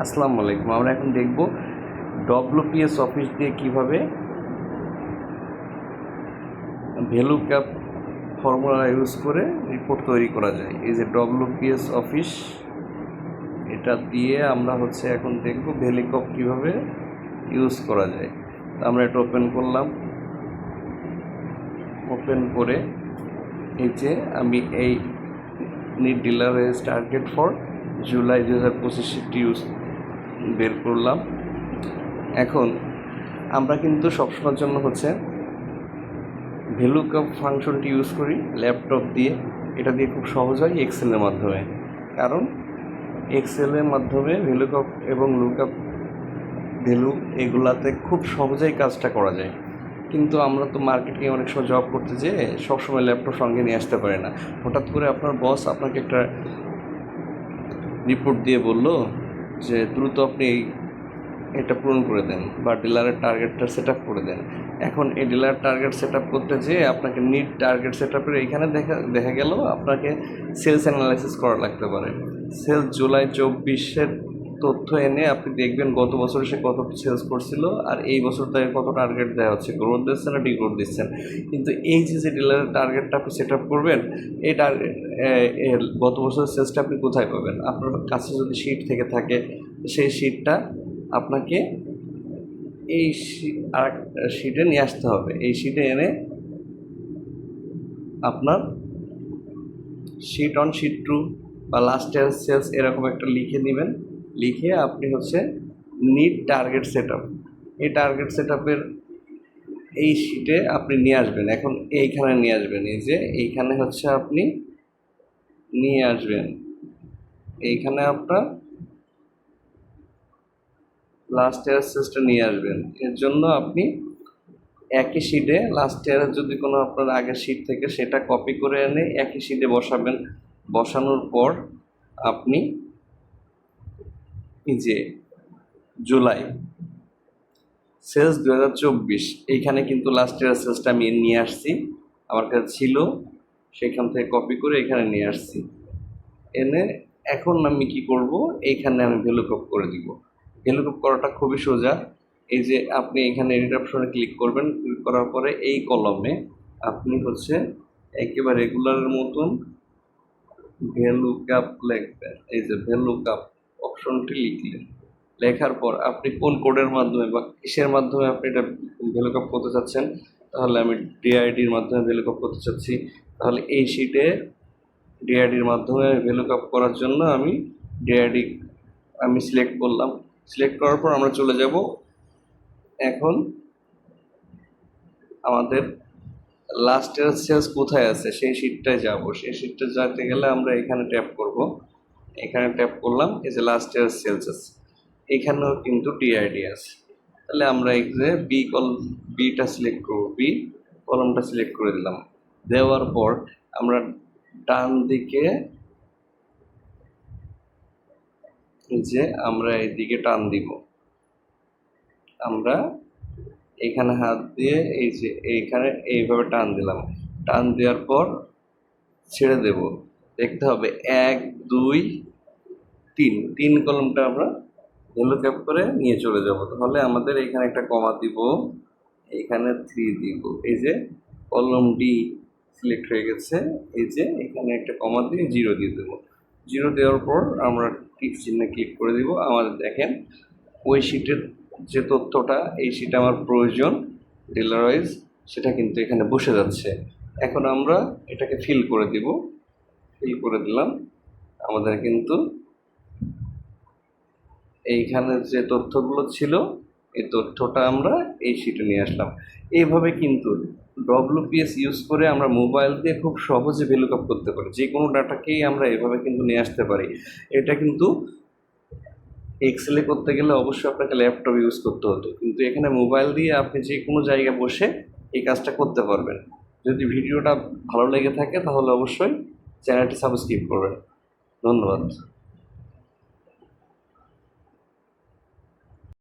আসসালামু আলাইকুম। আমরা এখন দেখব ডব্লিউপিএস অফিস দিয়ে কিভাবে ভ্যালুক্যাপ ফর্মুলা ইউজ করে রিপোর্ট তৈরি করা যায়। এই যে ডব্লিউপিএস অফিস, এটা দিয়ে আমরা এখন দেখব ভ্যালুক্যাপ কিভাবে ইউজ করা যায়। আমরা এটা ওপেন করলাম। ওপেন করে এই যে আমি এই net dealer raise target for July 2025 use বের করলাম। এখন আমরা কিন্তু সবসময়ের জন্য ভ্যালুক্যাপ ফাংশনটি ইউজ করি ল্যাপটপ দিয়ে। এটা দিয়ে খুব সহজ হয় এক্সেলের মাধ্যমে, কারণ এক্সেলের মাধ্যমে ভ্যালুক্যাপ এবং লুকআপ ভ্যালু এগুলাতে খুব সহজেই কাজটা করা যায়। কিন্তু আমরা তো মার্কেটিংয়ে অনেক সময় জব করতে যেয়ে সবসময় ল্যাপটপ সঙ্গে নিয়ে আসতে পারি না। হঠাৎ করে আপনার বস আপনাকে একটা রিপোর্ট দিয়ে বলল যে দ্রুত আপনি এটা পূরণ করে দেন বা ডিলারের টার্গেটটা সেট আপ করে দেন। এখন এই ডিলার টার্গেট সেট আপ করতে যেয়ে আপনাকে নিট টার্গেট সেট আপের এইখানে দেখা গেল আপনাকে সেলস অ্যানালাইসিস করা লাগতে পারে। সেলস জুলাই 24-এর তথ্য এনে আপনি দেখবেন গত বছরে সে কত সেলস করছিল আর এই বছর তাকে কত টার্গেট দেওয়া হচ্ছে, গ্রোথ দিচ্ছেন না ডিগ্রোথ দিচ্ছেন। কিন্তু এই যে ডিলারের টার্গেটটা আপনি সেট আপ করবেন, এই টার্গেট গত বছরের সেলসটা আপনি কোথায় পাবেন? আপনার কাছে যদি শিট থেকে থাকে, সেই শিটটা আপনাকে এই আর শিটে নিয়ে আসতে হবে। এই শিটে এনে আপনার শিট অন শিট টু বা লাস্ট ইয়ার সেলস এরকম একটা লিখে নেবেন। লিখে আপনি নিট টার্গেট সেট আপ, এই টার্গেট সেট আপের এই শিটে আপনি নিয়ে আসবেন। এখন এইখানে নিয়ে আসবেন, এই যে এইখানে আপনি নিয়ে আসবেন। এইখানে আপনার লাস্ট ইয়ার সেলসটা নিয়ে আসবেন। এর জন্য আপনি একই শিটে লাস্ট ইয়ারের যদি কোনো আপনার আগের শিট থেকে সেটা কপি করে এনে একই শিটে বসাবেন। বসানোর পর আপনি এই যে জুলাই সেলস 2024, এইখানে কিন্তু লাস্ট ইয়ারের সেলসটা আমি নিয়ে আসছি, আমার কাছে ছিল, সেখান থেকে কপি করে এখানে নিয়ে আসছি। এনে এখন আমি কি করব, এইখানে আমি ভ্যালুক্যাপ করে দিব। ভ্যালুক্যাপ করাটা খুবই সোজা। এই যে আপনি এখানে এডিট অপশনে ক্লিক করবেন। ক্লিক করার পরে এই কলমে আপনি একেবারে রেগুলারের মতন ভ্যালুক্যাপ লিখবেন। এই যে ভ্যালুক্যাপ অপশনটি লিখলেন। লেখার পর আপনি কোন কোডের মাধ্যমে বা কিসের মাধ্যমে আপনি এটা ভ্যালুক্যাপ করতে চাচ্ছেন, তাহলে আমি ডিআইডির মাধ্যমে ভ্যালুক্যাপ করতে চাচ্ছি। তাহলে এই শিটে ডিআইডির মাধ্যমে ভ্যালুক্যাপ করার জন্য আমি ডিআইডি সিলেক্ট করলাম। সিলেক্ট করার পর আমরা চলে যাব এখন আমাদের লাস্ট ইয়ার সেলস কোথায় আছে সেই শিটটায় যাব। সেই শিটটা যেতে গেলে আমরা এখানে ট্যাপ করব। এখানে ট্যাপ করলাম, এই যে লাস্ট ইয়ার সেলস আছে, এখানেও কিন্তু ডিআইডি আছে। তাহলে আমরা এই যে বিটা সিলেক্ট করব, বি কলমটা সিলেক্ট করে দিলাম। দেওয়ার পর আমরা ডান দিকে যে আমরা এইদিকে টান দিব। আমরা এখানে হাত দিয়ে এই যে এইখানে এইভাবে টান দিলাম। টান দেওয়ার পর ছেড়ে দেব। দেখতে হবে 1 2 3 কলমটা আমরা ভ্যালুক্যাপ করে নিয়ে চলে যাব। তাহলে আমাদের এখানে একটা কমা দিব, এখানে 3 দিব। এই যে কলম ডি সিলেক্ট হয়ে গেছে। এই যে এখানে একটা কমা দিয়ে 0 দিয়ে দেবো। 0 দেওয়ার পর আমরা টিক চিহ্নে ক্লিক করে দিব। আমাদের দেখেন ওই শিটের যে তথ্যটা এই শিটে আমার প্রয়োজন ডিলার ওয়াইজ, সেটা কিন্তু এখানে বসে যাচ্ছে। এখন আমরা এটাকে ফিল করে দিব। ফিল করে দিলাম। আমাদের কিন্তু এইখানে যে তথ্যগুলো ছিল এই তথ্যটা আমরা এই শিটে নিয়ে আসলাম। এইভাবে কিন্তু ডব্লিউপিএস ইউজ করে আমরা মোবাইল দিয়ে খুব সহজে ভ্যালুক্যাপ করতে পারি। যে কোনো ডাটাকেই আমরা এভাবে কিন্তু নিয়ে আসতে পারি। এটা কিন্তু এক্সেলে করতে গেলে অবশ্যই আপনাকে ল্যাপটপ ইউজ করতে হতো, কিন্তু এখানে মোবাইল দিয়ে আপনি যে কোনো জায়গায় বসে এই কাজটা করতে পারবেন। যদি ভিডিওটা ভালো লেগে থাকে তাহলে অবশ্যই চ্যানেলটি সাবস্ক্রাইব করবেন। ধন্যবাদ।